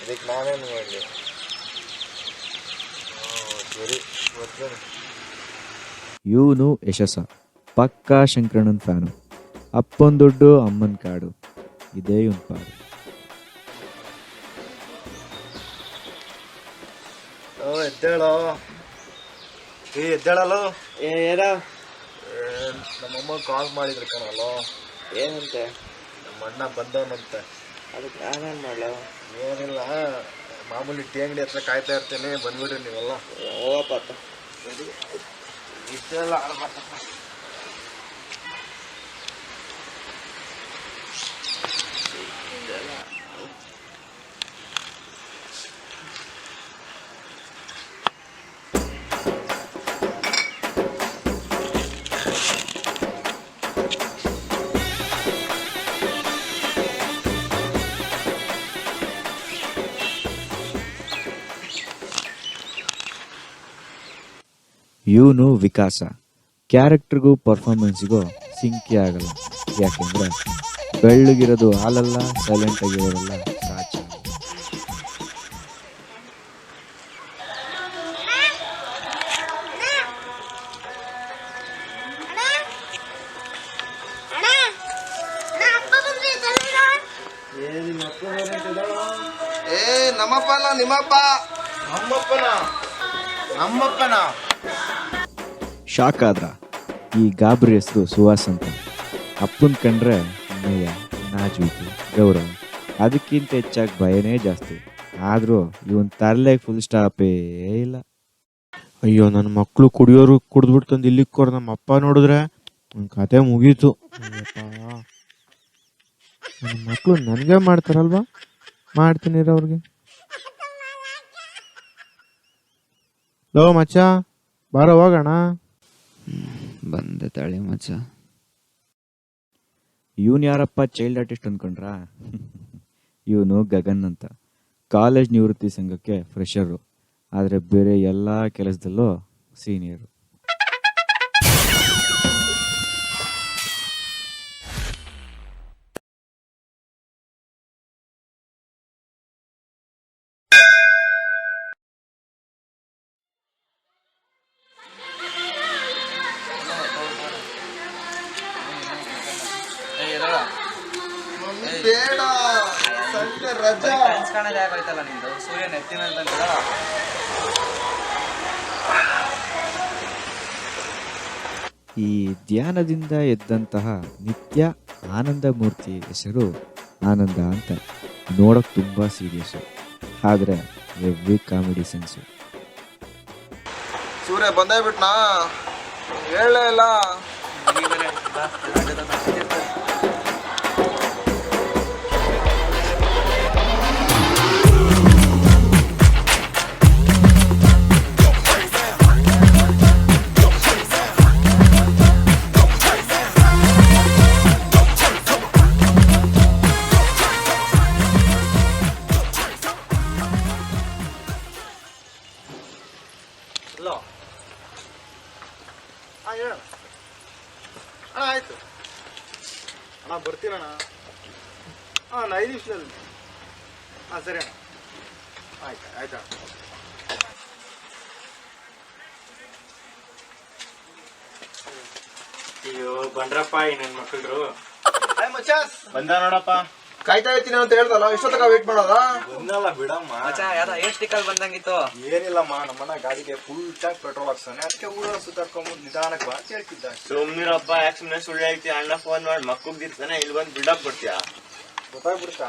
ಇದಕ್ಕೆ ನಾನೇನು ಮಾಡಲಿ? ಸರಿ ಬರ್ತೇನೆ. ಇವನು ಯಶಸ್ಸ ಪಕ್ಕಾ ಶಂಕರಣ್ಣನ ಫ್ಯಾನು. ಅಪ್ಪನ ದುಡ್ಡು ಅಮ್ಮನ ಕಾಡು, ಇದೇ ಇವನ್ ಪಾಡು. ಎದ್ದೇಳೋ, ಎದ್ದೇಳಲ್ಲೋ. ಏನ? ನಮ್ಮಮ್ಮ ಕಾಲ್ ಮಾಡಿದ್ರು ಕಣಲ್ಲೋ. ಏನಂತೆ? ನಮ್ಮ ಅಣ್ಣ ಬಂದವನಂತೆ. ಅದಕ್ಕೆ ನಾನೇನು ಮಾಡಲ? ಏನಿಲ್ಲ, ಮಾಮೂಲಿ ಟೀ ಅಂಗಡಿ ಹತ್ರ ಕಾಯ್ತಾ ಇರ್ತೀನಿ, ಬಂದ್ಬಿಡ್ರಿ ನೀವೆಲ್ಲ. ಹೋಗಪ್ಪ. ಇಷ್ಟೆಲ್ಲ ಇವನು ವಿಕಾಸ. ಕ್ಯಾರೆಕ್ಟರ್ಗೂ ಪರ್ಫಾರ್ಮೆನ್ಸ್ಗೂ ಸಿಂಕೇ ಆಗಲ್ಲ. ಯಾಕೆಂದ್ರೆ ಬೆಳ್ಳಗಿರೋದು ಹಾಲಲ್ಲ, ಸೈಲೆಂಟ್ ಆಗಿರೋದಲ್ಲ ಸಾಚ. ನಮ್ಮಪ್ಪನ ನಿಮ್ಮಪ್ಪ, ನಮ್ಮಪ್ಪನ ಶಾಕ್ ಆದ್ರ. ಈ ಗಾಬರಿ ಹೆಸರು ಸುಹಾಸ್ ಅಂತ. ಅಪ್ಪನ್ ಕಂಡ್ರೆ ಅಮ್ಮಯ್ಯ, ನಾಜೂಕು, ಗೌರವ, ಅದಕ್ಕಿಂತ ಹೆಚ್ಚಾಗಿ ಭಯನೇ ಜಾಸ್ತಿ. ಆದ್ರೂ ಇವನ್ ತರಲೆಗೆ ಫುಲ್ ಸ್ಟಾಪೇ ಇಲ್ಲ. ಅಯ್ಯೋ, ನನ್ನ ಮಕ್ಕಳು ಕುಡಿಯೋರು ಕುಡಿದ್ಬಿಟ್ಟು ತಂದು ಇಲ್ಲಿಗೆ ಕೊರ. ನಮ್ಮ ಅಪ್ಪ ನೋಡಿದ್ರೆ ನನ್ನ ಕತೆ ಮುಗೀತು. ನನ್ನ ಮಕ್ಕಳು ನನಗೆ ಮಾಡ್ತಾರಲ್ವಾ, ಮಾಡ್ತೀನಿ ಅವ್ರಿಗೆ. ಲೋ ಮಚ್ಚ, ಬಾರೋ ಹೋಗೋಣ. ಬಂದೆ ತಳಿ ಮಚ್ಚ. ಇವನ್ ಯಾರಪ್ಪ ಚೈಲ್ಡ್ ಆರ್ಟಿಸ್ಟ್ ಅನ್ಕೊಂಡ್ರಾ? ಇವನು ಗಗನ್ ಅಂತ. ಕಾಲೇಜ್ ನಿವೃತ್ತಿ ಸಂಘಕ್ಕೆ ಫ್ರೆಷರು, ಆದರೆ ಬೇರೆ ಎಲ್ಲ ಕೆಲಸದಲ್ಲೂ ಸೀನಿಯರು. ಬೇಡ, ಸಂಡೆ ರಜಾ. ಆಗೋಯ್ತಲ್ಲ ನಿಂದು. ಸೂರ್ಯ ನೆತ್ತಿನಂತ ಈ ಧ್ಯಾನದಿಂದ ಎದ್ದಂತಹ ನಿತ್ಯ ಆನಂದ ಮೂರ್ತಿ ಹೆಸರು ಆನಂದ ಅಂತ. ನೋಡಕ್ ತುಂಬಾ ಸೀರಿಯಸ್ಸು, ಆದ್ರೆ ಎವ್ರಿ ಕಾಮಿಡಿ ಸೆನ್ಸು. ಸೂರ್ಯ ಬಂದೇ ಬಿಟ್ನಾ? ಹೇಳಲೇ ಇಲ್ಲ. ಆಯ್ತು ಅಣ್ಣ, ಬರ್ತೀನಣ್ಣ. ಹಾಂ, 5 ನಿಮಿಷದಲ್ಲಿ. ಹಾಂ, ಸರಿ ಅಣ್ಣ. ಆಯ್ತು ಆಯ್ತು ಅಣ್ಣ. ಅಯ್ಯೋ ಬಂದ್ರಪ್ಪ ಈ ನನ್ನ ಮಕ್ಕಳು. ಮಚಾಸ್ ಬಂದ ನೋಡಪ್ಪ. ಕಾಯ್ತಾ ಇರ್ತೀನಿ ಅಂತ ಹೇಳ್ದಲ್ಲ, ಇಷ್ಟೊತ್ತಕ ವೇಟ್ ಮಾಡೋದಾ? ಬಂದಲ್ಲ ಬಿಡಮ್ಮ. ಎಷ್ಟು ಟಿಕಲ್ ಬಂದಂಗಿತ್ತು? ಏನಿಲ್ಲಮ್ಮ, ನಮ್ಮಣ್ಣ ಗಾಡಿಗೆ ಫುಲ್ ಟ್ಯಾಂಕ್ ಪೆಟ್ರೋಲ್ ಹಾಕ್ಸಾನೆ, ಅದಕ್ಕೆ ಊರ ಸುತ್ತಾಡ್ಕೊಂಡ್ಬಂದು ನಿಧಾನಕ್ಕೆ ಬಾ ಅಂತ ಹೇಳ್ತಿದ್ದ. ಸುಮ್ನಿರಪ್ಪ, ಯಾಕೆ ಸುಮ್ಮನೆ ಸುಳ್ಳು ಹೇಳ್ತೀಯ? ಅಣ್ಣ ಫೋನ್ ಮಾಡಿ ಮಕ್ಕಳಿರ್ತಾನೆ, ಇಲ್ಲಿ ಬಂದು ಬಿಲ್ಡಪ್ ಕೊಡ್ತೀಯಾ? ಗೊತ್ತಾಗ್ಬಿಡ್ತಾ?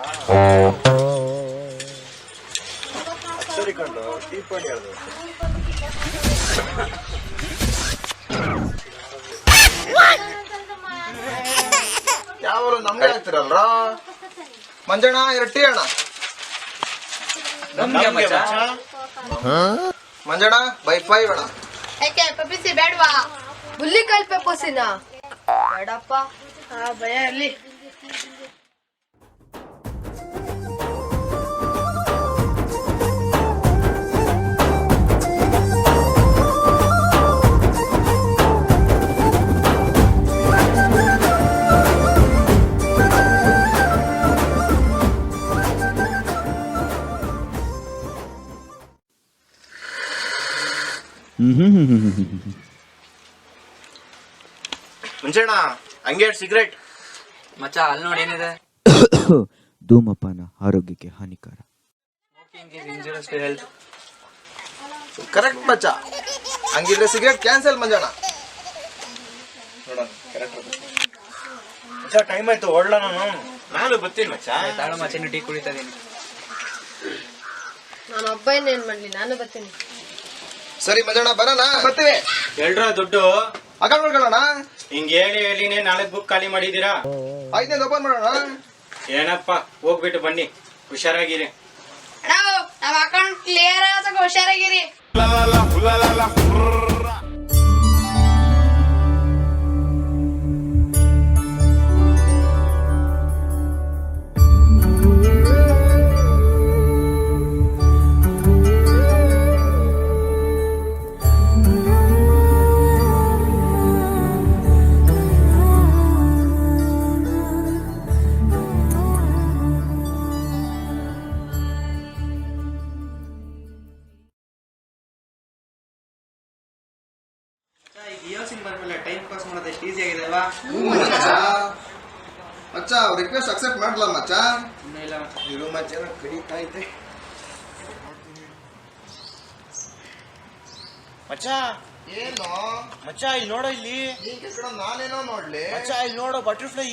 ಸರಿ ಕಂಡು ಟೀಪ್ ಮಾಡಿ ಹೇಳ್ದು. ಯಾವಾರು ನಮ್ಗೆ ಆಗ್ತಿರಲ್ರ? ಮಂಜಣ್ಣ 2 ಟೀ ಅಣ್ಣ. ಮಂಜಣ್ಣ ಬೈ 5 ಅಣ್ಣ. ಯಾಕೆ ಪೆಪ್ಸಿ ಬೇಡವಾ? ಹುಲ್ಲಿಕಾಯಿ ಪೆಪ್ಪಸಿನ ಬೇಡಪ್ಪ. ಭಯ ಇರ್ಲಿ. ಮುಂಚೆಣ್ಣ ಹಂಗೆ ಸಿಗರೇಟ್. ಮಚ್ಚ ಅಲ್ಲಿ ನೋಡಿ ಏನಿದೆ. ಧೂಮಪಾನ ಆರೋಗ್ಯಕ್ಕೆ ಹಾನಿಕಾರ. ಕರೆಕ್ಟ್ ಮಚ್ಚ, ಹಂಗಿದ್ರೆ ಸಿಗರೇಟ್ ಕ್ಯಾನ್ಸಲ್ ಮಂಜಣ್ಣ. ನೋಡೋಣ ಕರೆಕ್ಟ್ ಟೈಮ್ ಆಯ್ತು, ಹೊರಡ. ನಾನು ಬರ್ತೀನಿ ಮಚ್ಚ. ತಾಳು ಮಚ್ಚ, ಟೀ ಕುಡಿತಾ ಇದೀನಿ. ನಾನು ಒಬ್ಬ ಏನ್ ಮಾಡ್ಲಿ, ನಾನು ಬರ್ತೀನಿ. ಸರಿ ಮಂಜಣ್ಣ ಬರೋಣ, ಬರ್ತೀವಿ. ಎಲ್ರ ದುಡ್ಡು ಅಕೌಂಟ್ ಮಾಡ್ಕೊಳ್ಳೋಣ. ಹಿಂಗ್ ಹೇಳಿನೇ ನಾಳೆ ಬುಕ್ ಖಾಲಿ ಮಾಡಿದೀರಾ? ಐದನೇದು ಓಪನ್ ಮಾಡೋಣ. ಏನಪ್ಪ ಹೋಗ್ಬಿಟ್ಟು ಬನ್ನಿ, ಹುಷಾರಾಗಿರಿ. ನಾವ್ ಅಕೌಂಟ್ ಕ್ಲಿಯರ್ ಆದಾಗ ಹುಷಾರಾಗಿರಿ. ಟೈಮ್ ಪಾಸ್ ಮಾಡೋದು ಎಷ್ಟು ಈಸಿ ಆಗಿದೆ ಅಲ್ವಾ? ಮಚ್ಚ ರಿಕ್ವೆಸ್ಟ್ ಅಕ್ಸೆಪ್ಟ್ ಮಾಡಲ್ಲ ಮಚ್ಚ. ಇಲ್ಲ ಮಚ್ಚ. ಇರು ಮಚ್ಚ, ಕಡಿತಾ ಐತೆ ಮಚ್ಚ. ಏನು ಮಚ್ಚ ಇಲ್ಲಿ ನೋಡೋ, ಇಲ್ಲಿ ನಾನೇನೋ ನೋಡ್ಲಿ. ಮಚ್ಚ ಇಲ್ಲಿ ನೋಡೋ, ಬಟರ್ಫ್ಲೈ.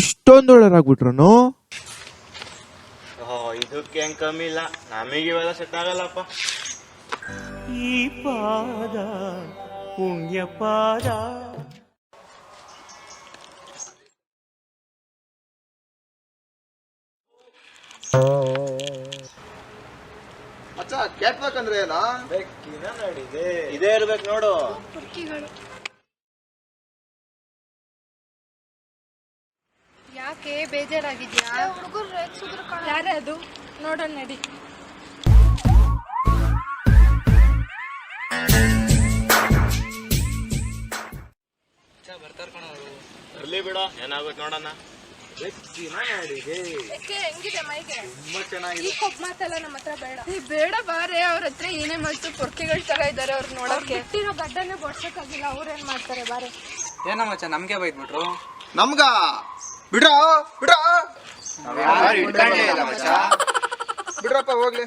ಇಷ್ಟೊಂದೊಳರಾಗ್ಬಿಟ್ರನು. ಇದಕ್ಕೆ ಹೆಂಗ್ ಕಮ್ಮಿ ಇಲ್ಲ, ನಮಗೆ ಇವೆಲ್ಲ ಸೆಟ್ ಆಗಲ್ಲಪ್ಪ. ಈ ಪಾದ ಪುಣ್ಯ ಪಾದ. ಮಚ್ಚ ಕ್ಯಾಟ್ ವಾಕ್ ಅಂದ್ರೆ ಏನೋ? ಬೆಕ್ಕಿನ ನಡಿದೆ ಇದೇ ಇರ್ಬೇಕು ನೋಡು. ಯಾಕೆ ಬೇಜಾರಾಗಿದ್ಯಾ? ಯಾರೇ ಅದು ನೋಡೋಣ ನಡಿ. ಬರ್ತಾರ ಕಣ ಅವರು. ಇರ್ಲಿ ಬಿಡ, ಏನಾಗುತ್ತೆ ನೋಡೋಣ. ಹೆಂಗಿದೆ ಮೈಗೆ? ತುಂಬಾ ಚೆನ್ನಾಗಿದೆ. ಈ ಕೊಬ್ಬ ಮಾತೆಲ್ಲ ನಮ್ಮ ಹತ್ರ ಬೇಡ. ಬೇಡ ಬಾರೆ, ಅವ್ರ ಹತ್ರ ಏನೇ ಮಾಡ್ತು ಪೊರ್ಕೆಗಳ ತರ ಇದಾರೆ ಅವ್ರು ನೋಡೋಕೆ. ಬಿಟ್ಟಿರೋ ಗಡ್ಡನೇ ಬಡ್ಸಕ್ಕಾಗಿಲ್ಲ, ಅವ್ರೇನ್ ಮಾಡ್ತಾರೆ ಬಾರೆ. ಏನೋ ಮಚ್ಚ ನಮ್ಗೆ ಬೈದ್ಬಿಟ್ರು. ನಮ್ಗ ಬಿಡ್ರ ಬಿಡ್ರ ಬಿಡ್ರಪ್ಪ ಹೋಗ್ಲಿ.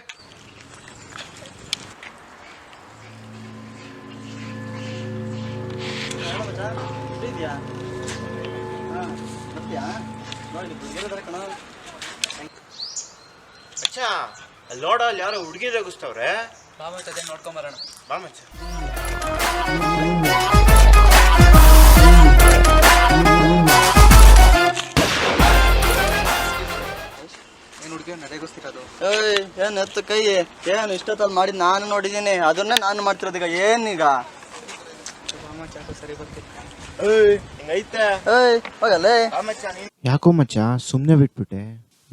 ಅಚ್ಚ ಅಲ್ಲಿ ನೋಡ, ಅಲ್ಲಿ ಯಾರೋ ಹುಡುಗಿ ರೇಗಿಸ್ತವ್ರೆ. ಬಾ ಮಚ್ಚ, ಅದೇ ನೋಡ್ಕೊಂಬರೋಣ. ಬಾ ಮಚ್ಚ. ಏನ್ ಹುಡುಗಿ ನಡೆಗೋಸ್ತಿರೋದು? ಏನ್ ಎತ್ತು ಕೈ ಏನ್ ಇಷ್ಟೊತ್ತಲ್ಲಿ ಮಾಡಿದ್ ನಾನು ನೋಡಿದೀನಿ, ಅದನ್ನೇ ನಾನು ಮಾಡ್ತಿರೋದು. ಈಗ ಏನೀಗ? ಬಾ ಮಚ್ಚ, ಸರಿ ಬರ್ತೀನಿ. ಹಿಂಗೈತೆ. ಹೋಗಲ್ಲೇ. ಬಾ ಮಚ್ಚ. ನೀನ್ ಯಾಕೋ ಮಚ್ಚ ಸುಮ್ನೆ ಬಿಟ್ಬಿಟ್ಟೆ.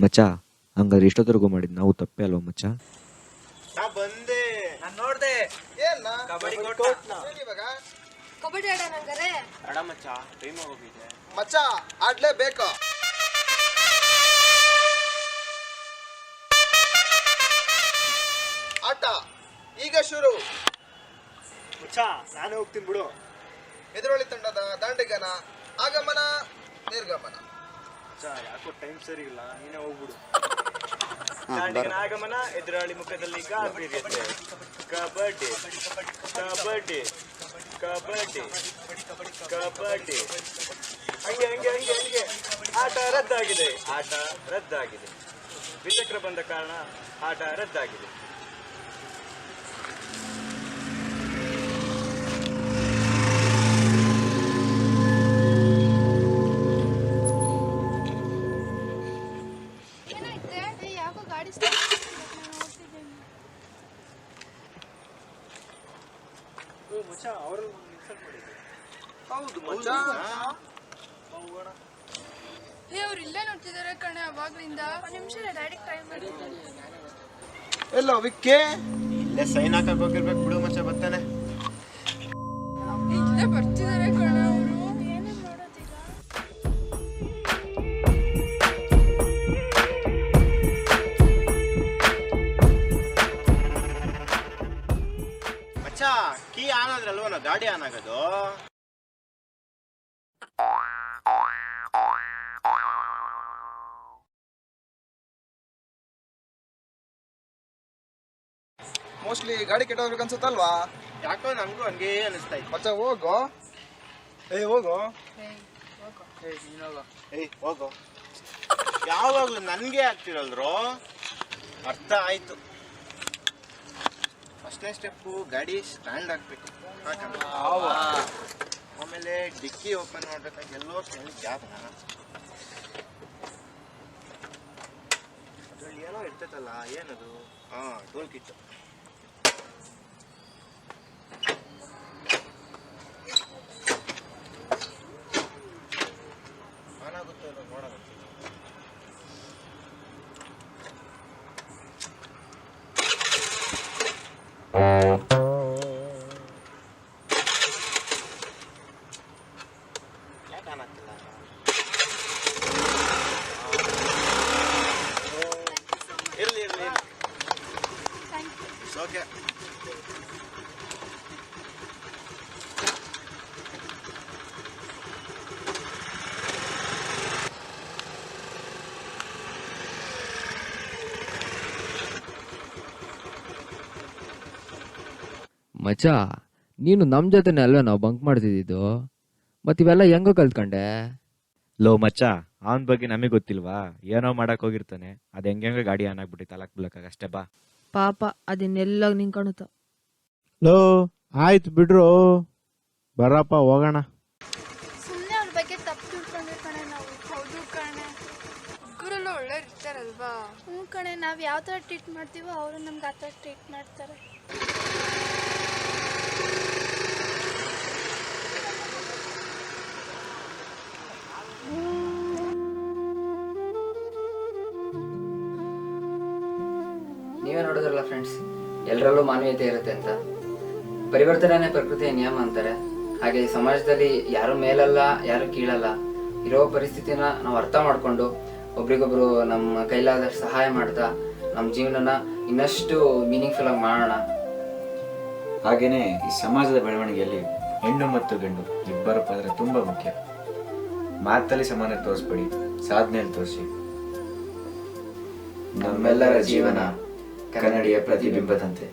ಮಚ್ಚ ಹಂಗಾದ್ರೆ ಇಷ್ಟೊತ್ತರೆಗೂ ಮಾಡಿದ್ ನಾವು ತಪ್ಪೇ ಅಲ್ವಾ ಮಚ್ಚ? ನಾ ಬಂದೆ, ನಾನ್ ನೋಡ್ದೆ. ಏನ್ನ ಕಬಡ್ಡಿ ಏನ್ ಇವಾಗ? ಕಬಡ್ಡಿ ಆಡೋಣ ಹಂಗಾರೆ? ಅಡ ಮಚ್ಚ, ಟೈಮ್ ಹೋಗಿದೆ. ಮಚ್ಚ ಆಡ್ಲೇಬೇಕು. ಆಟ ಈಗ ಶುರು. ಮಚ್ಚ ನಾನು ಹೋಗ್ತೀನಿ ಬಿಡು. ಎದುರಾಳಿ ತಂಡದ ದಾಂಡಿಗನ ಆಗಮನ ನಿರ್ಗಮನ. ಮಚ್ಚ ಯಾಕೋ ಟೈಮ್ ಸರಿ ಇಲ್ಲ, ನೀನೇ ಹೋಗ್ಬಿಡು. ದಾಂಡಿಗನ ಆಗಮನ, ಎದುರಾಳಿ ಮುಖದಲ್ಲಿ ಗಾಬರಿಯತೆ. ಕಬಡ್ಡಿ ಕಬಡ್ಡಿ ಕಬಡ್ಡಿ ಕಬಡ್ಡಿ. ಹಂಗೆ ಹಂಗೆ ಹಂಗೆ ಹಂಗೆ. ಆಟ ರದ್ದಾಗಿದೆ, ಆಟ ರದ್ದಾಗಿದೆ. ವಿಚಕ್ರ ಬಂದ ಕಾರಣ ಆಟ ರದ್ದಾಗಿದೆ. ಯಾಕೋ ಗಾಡಿ ಹೌದು ಮಚ್ಚ. ಅವ್ರು ಇಲ್ಲೇ ನೋಡ್ತಿದಾರೆ ಕಣೆ ಅವಾಗ್ಲಿಂದ. ನಿಮಿಷ ಡ್ಯಾಡಿ ಟ್ರೈ ಮಾಡ್ತಿದ್ದೀನಿ. ಎಲ್ಲೋ ವಿಕ್ಕೆ? ಇಲ್ಲೇ ಸೈನ್ ಹಾಕಕ್ ಹೋಗಿರ್ಬೇಕು ಬಿಡು ಮಚ್ಚ, ಬರ್ತಾನೆ. ಹಿಂದೆ ಬರ್ತಿದಾರೆ ಕಣ ಅವರು. ಮಚ್ಚ ಕೀ ಆನ್ ಆದ್ರಲ್ವ ನಾ ಗಾಡಿ ಆನ್ ಆಗೋದು. ಮೋಸ್ಟ್ಲಿ ಗಾಡಿ ಕೆಟ್ಟೋಗ್ಬೇಕು ಅನ್ಸುತ್ತಲ್ವಾ? ಯಾಕೋ ನಮಗೂ ಹಂಗೆ ಅನಿಸ್ತಾ ಇತ್ತು. ಮಚ್ಚ ಹೋಗೋ. ಹೋಗೋ. ಏಯ್ ಹೋಗೋ. ಯಾವಾಗಲೂ ನನಗೆ ಆಗ್ತಿರಲ್ರೋ. ಅರ್ಥ ಆಯ್ತು. ಫಸ್ಟ್ನೇ ಸ್ಟೆಪ್ಪು ಗಾಡಿ ಸ್ಟ್ಯಾಂಡ್ ಹಾಕ್ಬೇಕು. ಆಮೇಲೆ ಡಿಕ್ಕಿ ಓಪನ್ ಮಾಡ್ಬೇಕಾಗಿ ಎಲ್ಲೋ ಸ್ಮೆಲ್ ಗ್ಯಾಪ್ ಅದ್ರಲ್ಲಿ ಏನೋ ಇರ್ತೈತಲ್ಲ, ಏನದು? Tool kit. ಆನ್ ಆಗುತ್ತೆ ನೋಡೋಣ. ಯಾಕೆ ಆನ್ ಆಗ್ತಿಲ್ಲ? ಇರ್ಲಿ ಓಕೆ. ಮಚ್ಚ, ನೀನು ನಮ್ಮ ಜೊತೆನೆ ಅಲ್ವೇ ನಾವು ಬಂಕ್ ಮಾಡ್ತಿದ್ದು. ಮತ್ತಿವೆಲ್ಲ ಹೆಂಗೋ ಕಲ್ತ್ಕೊಂಡೆ? ಲೋ ಮಚ್ಚ, ಅವನ ಬಗ್ಗೆ ನಮಗೆ ಗೊತ್ತಿಲ್ವಾ? ಏನೋ ಮಾಡಕ್ ಹೋಗಿರ್ತಾನೆ, ಅದು ಹೆಂಗೆ ಗಾಡಿ ಆನ್ ಆಗ್ಬಿಟ್ಟು ತಲಾಕ್ ಬಿಡಕ್ಕಾಗ ಅಷ್ಟೇ ಬಾ. ಪಾಪ ಅದನ್ನೆಲ್ಲ ನಿಂಗೆ ಕಾಣುತ್ತ. ಲೋ ಆಯ್ತು ಬಿಡ್ರು, ಬರಪ್ಪ ಹೋಗೋಣ. ಸುಮ್ಮನೆ ಅವ್ರ ಬಗ್ಗೆ ತಪ್ಪು ತಿಳ್ಕೊಂಡ್ರೆ ಕಣೆ ನಾವು. ಹೌದು ಕಣೆ, ಹುಡುಗರೆಲ್ಲ ಒಳ್ಳೆ ಇರ್ತಾರಲ್ವಾ? ಹ್ಞೂ ಕಣೆ, ನಾವು ಯಾವ ಥರ ಟ್ರೀಟ್ ಮಾಡ್ತೀವೋ ಅವರು ನಮ್ಗೆ ಆ ಥರ ಟ್ರೀಟ್ ಮಾಡ್ತಾರೆ. ನೀವೇ ನೋಡಿದ್ರಲ್ಲ ಫ್ರೆಂಡ್ಸ್, ಎಲ್ಲರಲ್ಲೂ ಮಾನವೀಯತೆ ಇರುತ್ತೆ ಅಂತ. ಪರಿವರ್ತನೆ ಪ್ರಕೃತಿಯ ನಿಯಮ ಅಂತಾರೆ. ಹಾಗೆ ಸಮಾಜದಲ್ಲಿ ಯಾರು ಮೇಲಲ್ಲ, ಯಾರು ಕೀಳಲ್ಲ. ಇರೋ ಪರಿಸ್ಥಿತಿನ ನಾವು ಅರ್ಥ ಮಾಡಿಕೊಂಡು ಒಬ್ರಿಗೊಬ್ರು ನಮ್ಮ ಕೈಲಾದಷ್ಟು ಸಹಾಯ ಮಾಡ್ತಾ ನಮ್ಮ ಜೀವನನ ಇನ್ನಷ್ಟು ಮೀನಿಂಗ್ಫುಲ್ ಆಗಿ ಮಾಡೋಣ. ಹಾಗೇನೆ ಈ ಸಮಾಜದ ಬೆಳವಣಿಗೆಯಲ್ಲಿ ಹೆಣ್ಣು ಮತ್ತು ಗಂಡು ಇಬ್ಬರ ಪಾತ್ರ ತುಂಬಾ ಮುಖ್ಯ. ಮಾತಲ್ಲಿ ಸಮಾನ ತೋರಿಸ್ಬೇಡಿ, ಸಾಧನೆಯಲ್ಲಿ ತೋರಿಸಿ. ನಮ್ಮೆಲ್ಲರ ಜೀವನ ಕನ್ನಡಿಯ ಪ್ರತಿಬಿಂಬದಂತೆ.